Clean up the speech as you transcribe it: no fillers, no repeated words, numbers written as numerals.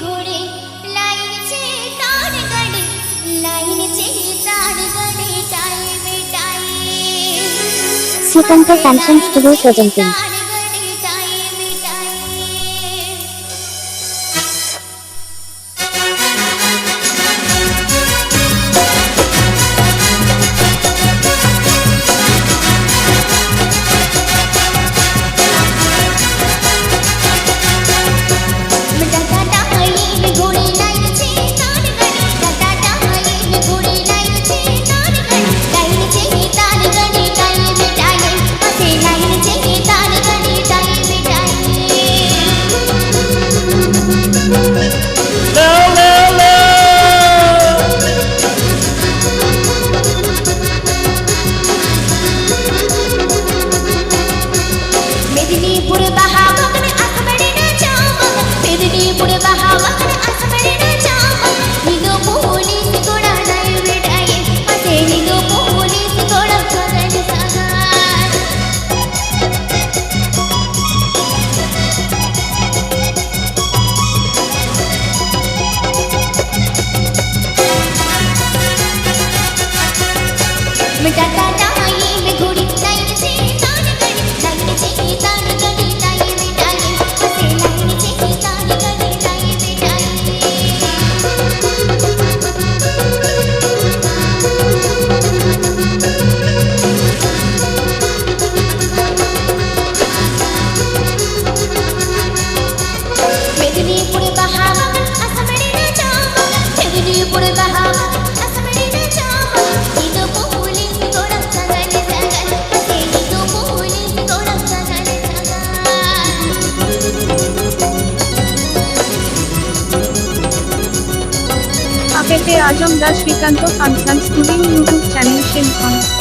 घोडे लाईनचे ताड गडे लाईनचे ताड गडे टाई मिटाई Srikanth Fashion Studio presenting Medinipur बहावकन असमडीना चामक मेदिनीपुर बहावकन असमडीना चामक निदो पोलीस गोडा नाही भेटाये असे निदो पोलीस गोडा खगन सागर मिटाता टाई में घोड़ी लाइन से तान गड़ी लाइन से तान गड़ी टाई मिटाई असे लाइन से तान गड़ी टाई मिटाई मेदिनीपुर बहावकन असमडीना चामक मेदिनीपुर बहावकन असमडीना चामक निदो पोलीस गोडा खगन सागर असे निदो पोलीस गोडा खगन सागर APT Azamdar Srikanth Fashion Studio YouTube channel Shilpan